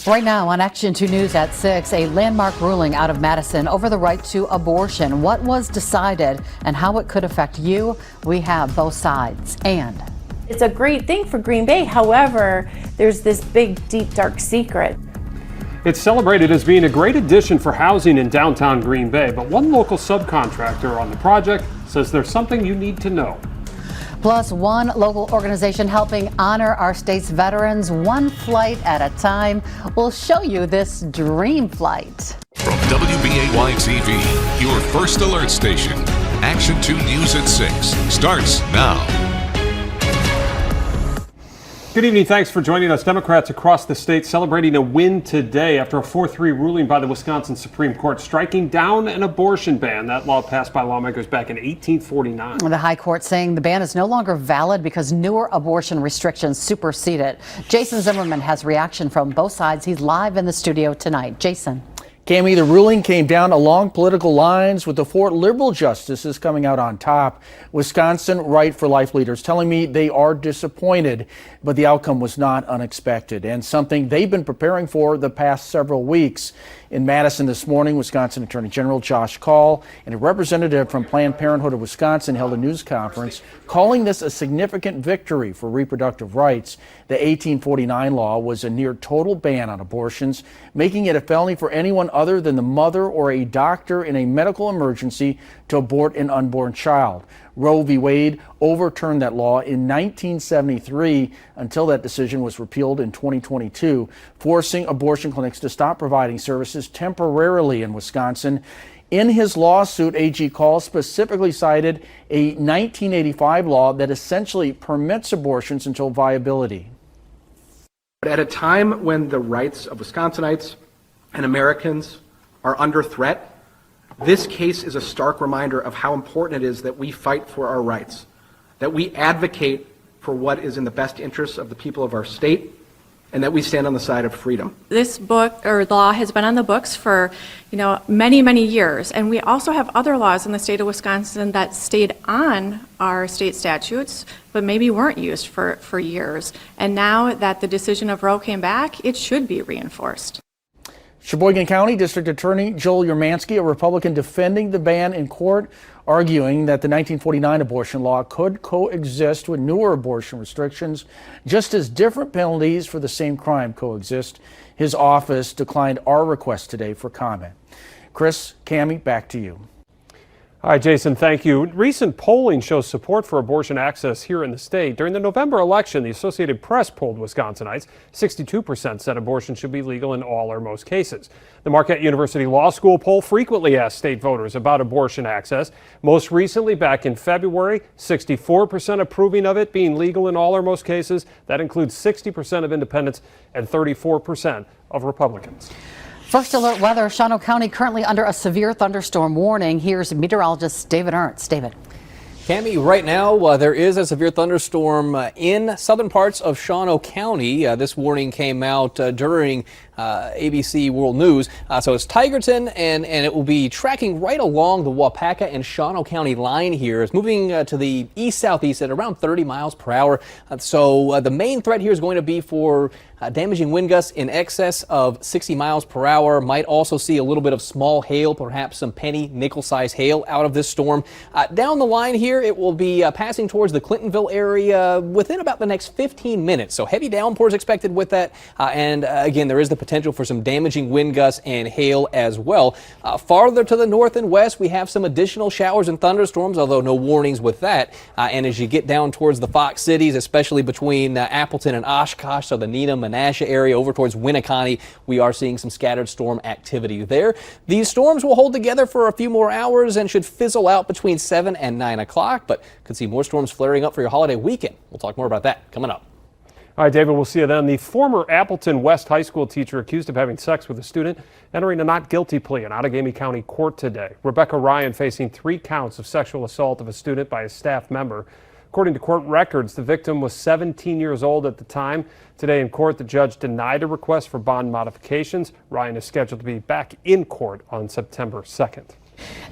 Right now on Action 2 News at 6, a landmark ruling out of Madison over the right to abortion. What was decided and how it could affect you? We have both sides. And it's a great thing for Green Bay. However, there's this big, deep, dark secret. It's celebrated as being a great addition for housing in downtown Green Bay, but one local subcontractor on the project says there's something you need to know. Plus, one local organization helping honor our state's veterans one flight at a time. We'll show you this dream flight. From WBAY-TV, your first alert station, Action 2 News at 6 starts now. Good evening. Thanks for joining us. Democrats across the state celebrating a win today after a 4-3 ruling by the Wisconsin Supreme Court striking down an abortion ban. That law passed by lawmakers back in 1849. The High Court saying the ban is no longer valid because newer abortion restrictions supersede it. Jason Zimmerman has reaction from both sides. He's live in the studio tonight. Jason. Cammie, the ruling came down along political lines with the 4 liberal justices coming out on top. Wisconsin Right for Life leaders telling me they are disappointed, but the outcome was not unexpected and something they've been preparing for the past several weeks. In Madison this morning, Wisconsin Attorney General Josh Kaul and a representative from Planned Parenthood of Wisconsin held a news conference calling this a significant victory for reproductive rights. The 1849 law was a near total ban on abortions, making it a felony for anyone other than the mother or a doctor in a medical emergency to abort an unborn child. Roe v. Wade overturned that law in 1973 until that decision was repealed in 2022, forcing abortion clinics to stop providing services temporarily in Wisconsin. In his lawsuit, AG Kaul specifically cited a 1985 law that essentially permits abortions until viability. But at a time when the rights of Wisconsinites and Americans are under threat, this case is a stark reminder of how important it is that we fight for our rights, that we advocate for what is in the best interests of the people of our state, and that we stand on the side of freedom. This book or law has been on the books for, many, many years. And we also have other laws in the state of Wisconsin that stayed on our state statutes, but maybe weren't used for years. And now that the decision of Roe came back, it should be reinforced. Sheboygan County District Attorney Joel Yermansky, a Republican, defending the ban in court, arguing that the 1949 abortion law could coexist with newer abortion restrictions, just as different penalties for the same crime coexist. His office declined our request today for comment. Chris, Cammie, back to you. All right, Jason, thank you. Recent polling shows support for abortion access here in the state. During the November election, the Associated Press polled Wisconsinites. 62% said abortion should be legal in all or most cases. The Marquette University Law School poll frequently asked state voters about abortion access. Most recently, back in February, 64% approving of it being legal in all or most cases. That includes 60% of independents and 34% of Republicans. First alert weather, Shawano County currently under a severe thunderstorm warning. Here's meteorologist David Ernst. David. Cammie, right now there is a severe thunderstorm in southern parts of Shawano County. This warning came out during ABC World News. So it's Tigerton, and it will be tracking right along the Waupaca and Shawano County line here. It's moving to the east-southeast at around 30 miles per hour. So the main threat here is going to be for damaging wind gusts in excess of 60 miles per hour. Might also see a little bit of small hail, perhaps some penny, nickel-sized hail out of this storm. Down the line here, it will be passing towards the Clintonville area within about the next 15 minutes. So heavy downpours expected with that. And again, there is the potential for some damaging wind gusts and hail as well. Farther to the north and west, we have some additional showers and thunderstorms, although no warnings with that. And as you get down towards the Fox cities, especially between Appleton and Oshkosh, so the Neenah, Menasha area over towards Winneconne, we are seeing some scattered storm activity there. These storms will hold together for a few more hours and should fizzle out between 7 and 9 o'clock, but could see more storms flaring up for your holiday weekend. We'll talk more about that coming up. All right, David, we'll see you then. The former Appleton West High School teacher accused of having sex with a student entering a not guilty plea in Outagamie County Court today. Rebecca Ryan facing 3 counts of sexual assault of a student by a staff member. According to court records, the victim was 17 years old at the time. Today in court, the judge denied a request for bond modifications. Ryan is scheduled to be back in court on September 2nd.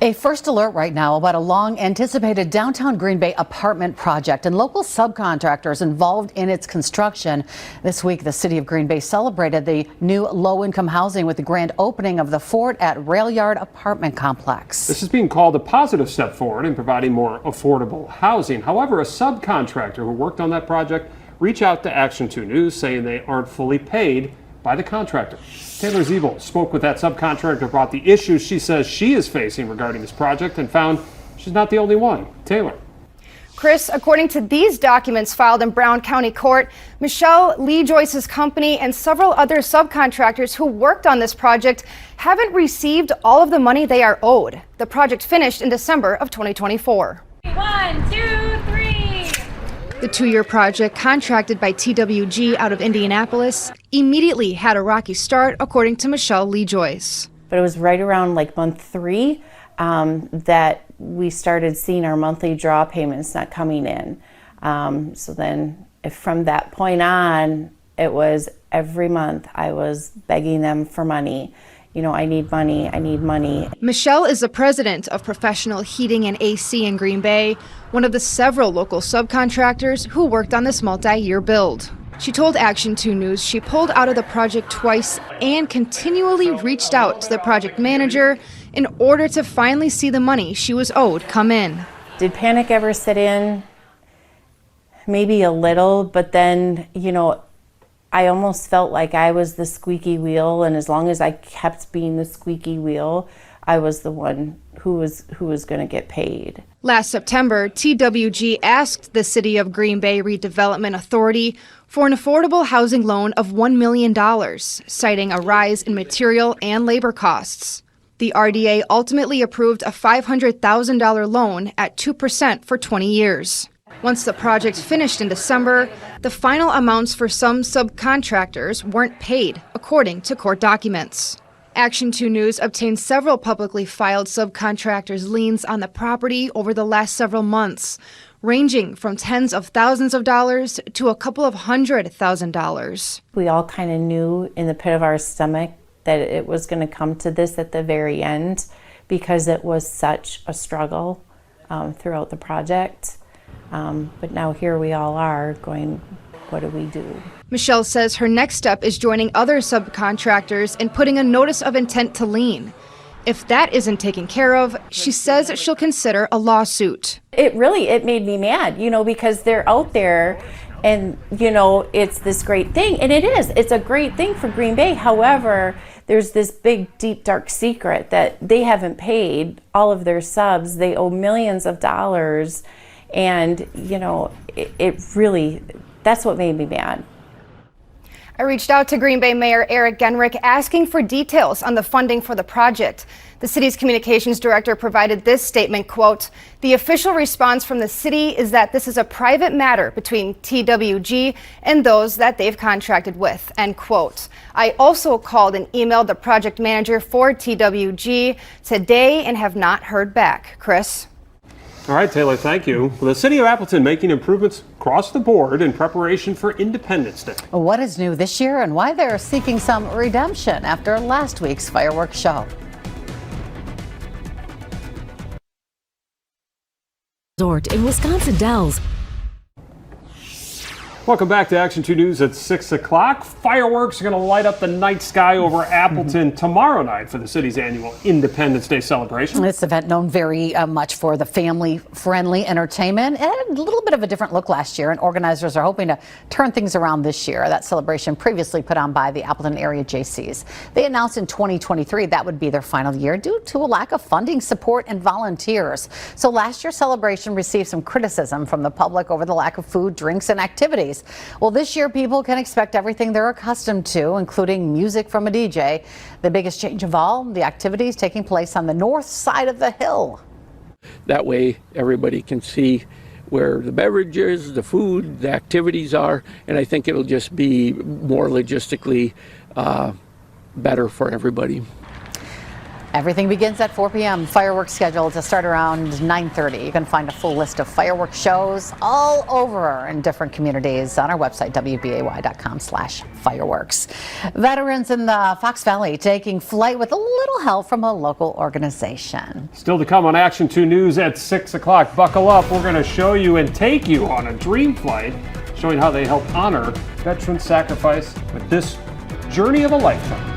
A first alert right now about a long-anticipated downtown Green Bay apartment project and local subcontractors involved in its construction. This week, the city of Green Bay celebrated the new low-income housing with the grand opening of the Fort at Rail Yard apartment complex. This is being called a positive step forward in providing more affordable housing. However, a subcontractor who worked on that project reached out to Action 2 News saying they aren't fully paid by the contractor. Taylor Ziebel spoke with that subcontractor about the issues she says she is facing regarding this project and found she's not the only one. Taylor. Chris, according to these documents filed in Brown County Court, Michelle Lee Joyce's company and several other subcontractors who worked on this project haven't received all of the money they are owed. The project finished in December of 2024. 1, 2, 3. The 2-year project, contracted by TWG out of Indianapolis, immediately had a rocky start, according to Michelle Lee Joyce. But it was right around like month 3 that we started seeing our monthly draw payments not coming in. So then from that point on, it was every month I was begging them for money. You know, I need money, I need money. Michelle is the president of Professional Heating and AC in Green Bay, one of the several local subcontractors who worked on this multi-year build. She told Action 2 News she pulled out of the project twice and continually reached out to the project manager in order to finally see the money she was owed come in. Did panic ever set in? Maybe a little, but then, you know, I almost felt like I was the squeaky wheel, and as long as I kept being the squeaky wheel, I was the one who was going to get paid. Last September, TWG asked the City of Green Bay Redevelopment Authority for an affordable housing loan of $1 million, citing a rise in material and labor costs. The RDA ultimately approved a $500,000 loan at 2% for 20 years. Once the project finished in December, the final amounts for some subcontractors weren't paid, according to court documents. Action 2 News obtained several publicly filed subcontractors' liens on the property over the last several months, ranging from tens of thousands of dollars to a couple of $100,000. We all kind of knew in the pit of our stomach that it was going to come to this at the very end because it was such a struggle throughout the project. But now here we all are going, what do we do? Michelle says her next step is joining other subcontractors and putting a notice of intent to lien. If that isn't taken care of, she says she'll consider a lawsuit. It made me mad, you know, because they're out there and, you know, it's this great thing. And it is. It's a great thing for Green Bay. However, there's this big, deep, dark secret that they haven't paid all of their subs. They owe millions of dollars. And, you know, it really, that's what made me mad. I reached out to Green Bay Mayor Eric Genrich asking for details on the funding for the project. The city's communications director provided this statement, quote, "The official response from the city is that this is a private matter between TWG and those that they've contracted with," end quote. I also called and emailed the project manager for TWG today and have not heard back. Chris? All right, Taylor, thank you. Well, the city of Appleton making improvements across the board in preparation for Independence Day. What is new this year and why they're seeking some redemption after last week's fireworks show. Resort in Wisconsin Dells. Welcome back to Action 2 News at 6 o'clock. Fireworks are going to light up the night sky over Appleton tomorrow night for the city's annual Independence Day celebration. This event known very much for the family-friendly entertainment. It had a little bit of a different look last year, and organizers are hoping to turn things around this year. That celebration previously put on by the Appleton area Jaycees. They announced in 2023 that would be their final year due to a lack of funding, support, and volunteers. So last year's celebration received some criticism from the public over the lack of food, drinks, and activities. Well, this year people can expect everything they're accustomed to, including music from a DJ. The biggest change of all, the activities taking place on the north side of the hill. That way everybody can see where the beverages, the food, the activities are, and I think it'll just be more logistically better for everybody. Everything begins at 4 p.m. Fireworks scheduled to start around 9:30. You can find a full list of fireworks shows all over in different communities on our website, WBAY.com/fireworks. Veterans in the Fox Valley taking flight with a little help from a local organization. Still to come on Action 2 News at 6 o'clock. Buckle up. We're going to show you and take you on a dream flight, showing how they help honor veteran sacrifice with this journey of a lifetime.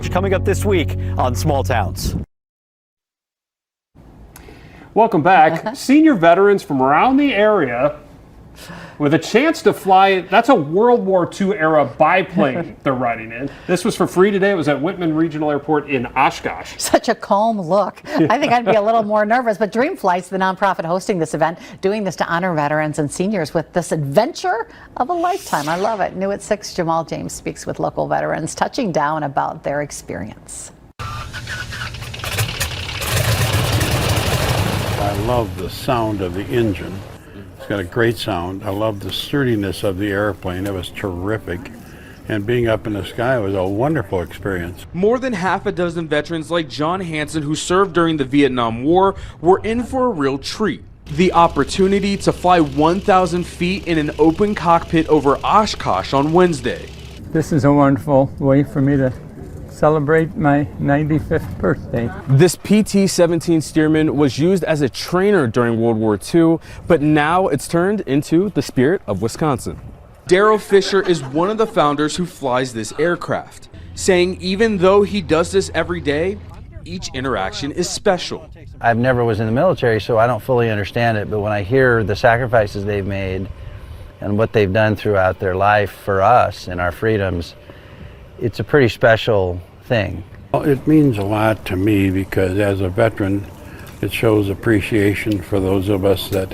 Coming up this week on Small Towns. Welcome back. Senior veterans from around the area with a chance to fly. That's a World War II era biplane they're riding in. This was for free today. It was at Whitman Regional Airport in Oshkosh. Such a calm look. I think I'd be a little more nervous, but Dream Flight's the nonprofit hosting this event, doing this to honor veterans and seniors with this adventure of a lifetime. I love it. New at 6, Jamal James speaks with local veterans, touching down about their experience. I love the sound of the engine. It's got a great sound. I love the sturdiness of the airplane. It was terrific. And being up in the sky was a wonderful experience. More than half a dozen veterans like John Hansen, who served during the Vietnam War, were in for a real treat. The opportunity to fly 1,000 feet in an open cockpit over Oshkosh on Wednesday. This is a wonderful way for me to celebrate my 95th birthday. This PT-17 Stearman was used as a trainer during World War II, but now it's turned into the Spirit of Wisconsin. Darryl Fisher is one of the founders who flies this aircraft, saying even though he does this every day, each interaction is special. I've never was in the military, so I don't fully understand it, but when I hear the sacrifices they've made and what they've done throughout their life for us and our freedoms, it's a pretty special thing. Well, it means a lot to me because as a veteran, it shows appreciation for those of us that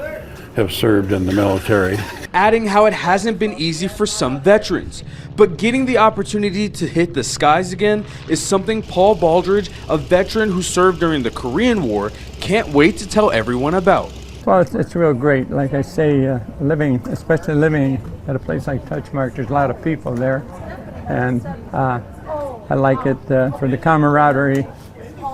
have served in the military. Adding how it hasn't been easy for some veterans, but getting the opportunity to hit the skies again is something Paul Baldridge, a veteran who served during the Korean War, can't wait to tell everyone about. Well, it's real great. Like I say, especially living at a place like Touchmark, there's a lot of people there. And I like it for the camaraderie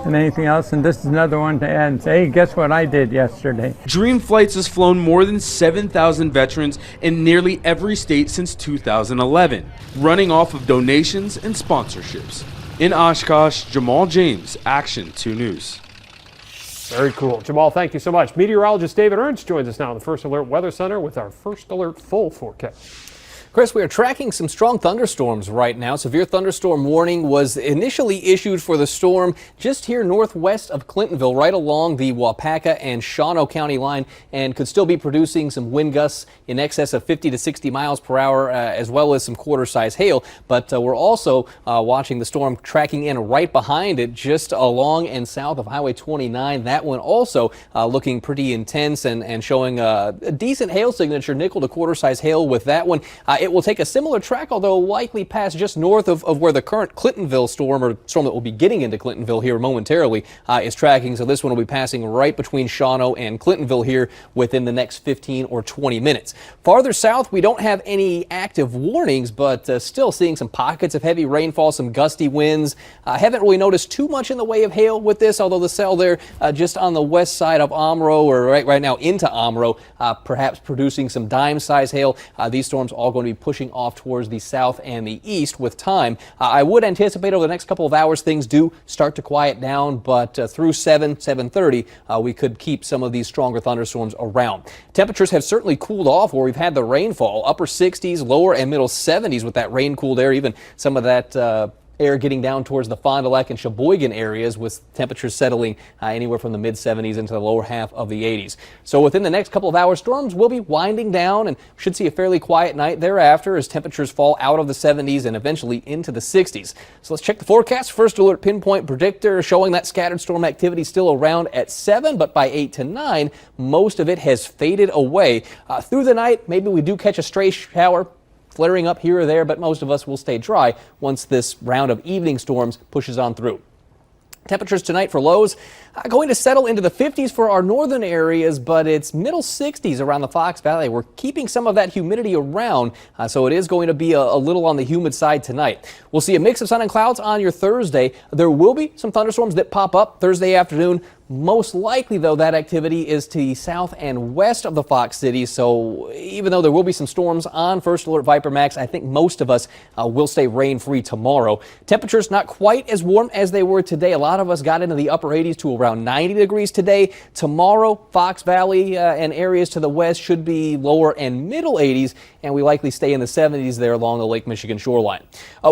and anything else. And this is another one to add and say, hey, guess what I did yesterday? Dream Flights has flown more than 7,000 veterans in nearly every state since 2011, running off of donations and sponsorships. In Oshkosh, Jamal James, Action 2 News. Very cool. Jamal, thank you so much. Meteorologist David Ernst joins us now in the First Alert Weather Center with our First Alert full forecast. Chris, we are tracking some strong thunderstorms right now. Severe thunderstorm warning was initially issued for the storm just here northwest of Clintonville, right along the Waupaca and Shawano County line, and could still be producing some wind gusts in excess of 50 to 60 miles per hour, as well as some quarter-size hail. But we're also watching the storm tracking in right behind it, just along and south of Highway 29. That one also looking pretty intense and showing a decent hail signature, nickel to quarter-size hail with that one. It will take a similar track, although likely pass just north of where the current Clintonville storm, or storm that will be getting into Clintonville here momentarily, is tracking. So this one will be passing right between Shawano and Clintonville here within the next 15 or 20 minutes. Farther south, we don't have any active warnings, but still seeing some pockets of heavy rainfall, some gusty winds. Haven't really noticed too much in the way of hail with this, although the cell there just on the west side of Omro, or right now into Omro, perhaps producing some dime-size hail. These storms all going to be pushing off towards the south and the east with time. I would anticipate over the next couple of hours things do start to quiet down, but through 7:30 we could keep some of these stronger thunderstorms around. Temperatures have certainly cooled off where we've had the rainfall, upper 60s, lower and middle 70s with that rain-cooled air, even some of that air getting down towards the Fond du Lac and Sheboygan areas, with temperatures settling anywhere from the mid-70s into the lower half of the 80s. So within the next couple of hours, storms will be winding down and should see a fairly quiet night thereafter as temperatures fall out of the 70s and eventually into the 60s. So let's check the forecast. First Alert Pinpoint Predictor showing that scattered storm activity still around at 7, but by 8 to 9, most of it has faded away. Through the night, maybe we do catch a stray shower flaring up here or there, but most of us will stay dry once this round of evening storms pushes on through. Temperatures tonight for lows going to settle into the 50s for our northern areas, but it's middle 60s around the Fox Valley. We're keeping some of that humidity around, so it is going to be a little on the humid side tonight. We'll see a mix of sun and clouds on your Thursday. There will be some thunderstorms that pop up Thursday afternoon. Most likely, though, that activity is to the south and west of the Fox City. So even though there will be some storms on First Alert Viper Max, I think most of us will stay rain-free tomorrow. Temperatures not quite as warm as they were today. A lot of us got into the upper 80s to around 90 degrees today. Tomorrow, Fox Valley and areas to the west should be lower and middle 80s, and we likely stay in the 70s there along the Lake Michigan shoreline.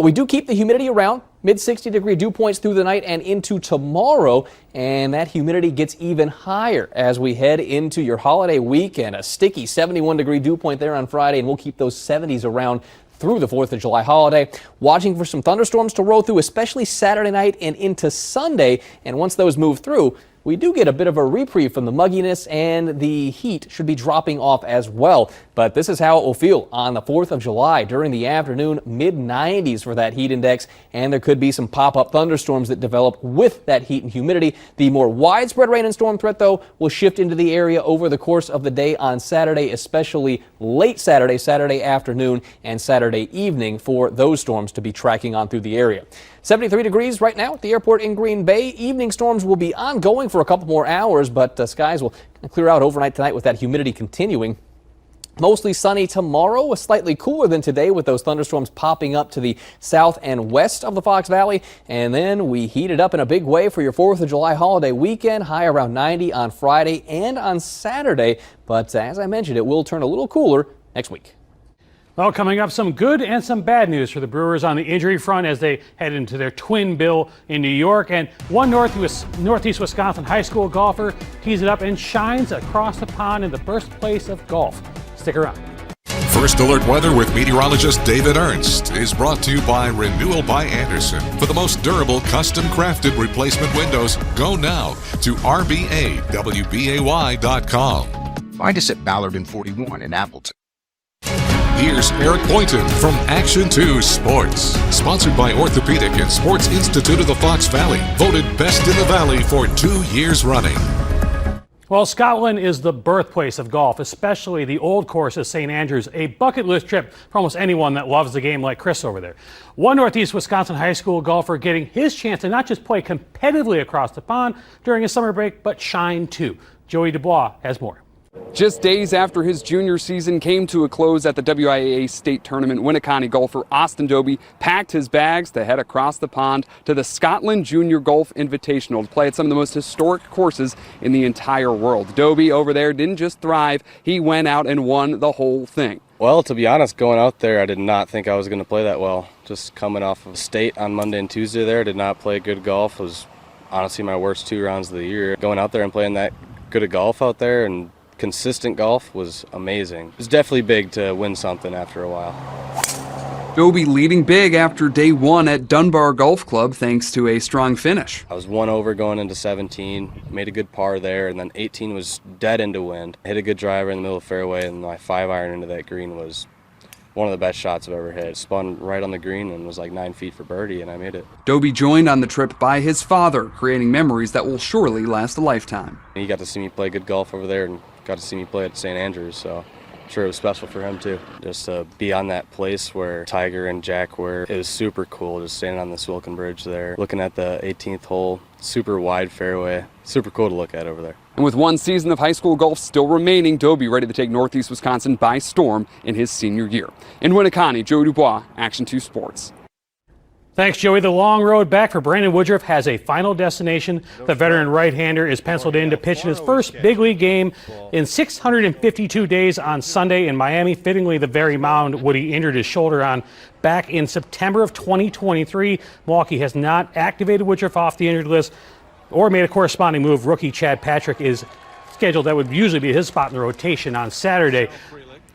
We do keep the humidity around. Mid-60-degree dew points through the night and into tomorrow, and that humidity gets even higher as we head into your holiday week, and a sticky 71-degree dew point there on Friday, and we'll keep those 70s around through the 4th of July holiday. Watching for some thunderstorms to roll through, especially Saturday night and into Sunday, and once those move through, we do get a bit of a reprieve from the mugginess, and the heat should be dropping off as well. But this is how it will feel on the 4th of July during the afternoon, mid-90s for that heat index, and there could be some pop-up thunderstorms that develop with that heat and humidity. The more widespread rain and storm threat, though, will shift into the area over the course of the day on Saturday, especially late Saturday, Saturday afternoon, and Saturday evening for those storms to be tracking on through the area. 73 degrees right now at the airport in Green Bay. Evening storms will be ongoing for a couple more hours, but skies will clear out overnight tonight with that humidity continuing. Mostly sunny tomorrow, slightly cooler than today with those thunderstorms popping up to the south and west of the Fox Valley. And then we heat it up in a big way for your 4th of July holiday weekend, high around 90 on Friday and on Saturday. But as I mentioned, it will turn a little cooler next week. Well, coming up, some good and some bad news for the Brewers on the injury front as they head into their twin bill in New York. And one Northeast Wisconsin high school golfer tees it up and shines across the pond in the birthplace of golf. Stick around. First Alert Weather with meteorologist David Ernst is brought to you by Renewal by Andersen. For the most durable, custom-crafted replacement windows, go now to WBAY.com. Find us at Ballard and 41 in Appleton. Here's Eric Boynton from Action 2 Sports. Sponsored by Orthopedic and Sports Institute of the Fox Valley. Voted best in the Valley for 2 years running. Well, Scotland is the birthplace of golf, especially the old course of St. Andrews, a bucket list trip for almost anyone that loves the game like Chris over there. One Northeast Wisconsin high school golfer getting his chance to not just play competitively across the pond during his summer break, but shine too. Joey Dubois has more. Just days after his junior season came to a close at the WIAA state tournament, Winneconne golfer Austin Doby packed his bags to head across the pond to the Scotland Junior Golf Invitational to play at some of the most historic courses in the entire world. Doby over there didn't just thrive, he went out and won the whole thing. Well, to be honest, going out there, I did not think I was going to play that well. Just coming off of state on Monday and Tuesday there, did not play good golf. It was honestly my worst 2 rounds of the year. Going out there and playing that good of golf out there and consistent golf was amazing. It was definitely big to win something after a while. Doby leading big after day 1 at Dunbar Golf Club thanks to a strong finish. I was 1 over going into 17, made a good par there, and then 18 was dead into wind. Hit a good driver in the middle of the fairway, and my 5-iron into that green was one of the best shots I've ever hit. Spun right on the green and was like 9 feet for birdie, and I made it. Doby joined on the trip by his father, creating memories that will surely last a lifetime. He got to see me play good golf over there and got to see me play at St. Andrews, so I'm sure it was special for him too. Just to be on that place where Tiger and Jack were, it was super cool just standing on this Wilkin Bridge there, looking at the 18th hole, super wide fairway, super cool to look at over there. And with 1 season of high school golf still remaining, Doby ready to take Northeast Wisconsin by storm in his senior year. In Winneconne, Joe Dubois, Action 2 Sports. Thanks, Joey. The long road back for Brandon Woodruff has a final destination. The veteran right-hander is penciled in to pitch in his first big league game in 652 days on Sunday in Miami. Fittingly, the very mound Woody injured his shoulder on back in September of 2023. Milwaukee has not activated Woodruff off the injured list or made a corresponding move. Rookie Chad Patrick is scheduled. That would usually be his spot in the rotation on Saturday.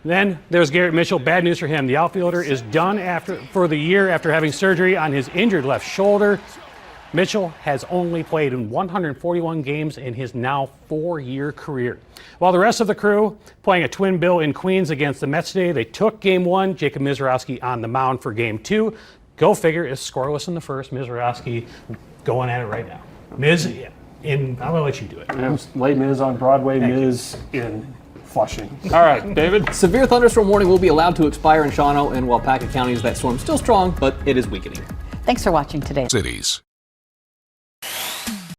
Then there's Garrett Mitchell. Bad news for him. The outfielder is done for the year after having surgery on his injured left shoulder. Mitchell has only played in 141 games in his now 4-year career. While the rest of the crew playing a twin bill in Queens against the Mets today, they took Game 1. Jacob Mizorowski on the mound for Game 2. Go figure, it's scoreless in the first. Mizorowski going at it right now. Miz, I'm going to let you do it. Yeah, Les Mis on Broadway, Miz in Flushing. All right, David. Severe thunderstorm warning will be allowed to expire in Shawano and Wapaka counties. That storm still strong, but it is weakening. Thanks for watching today. Cities.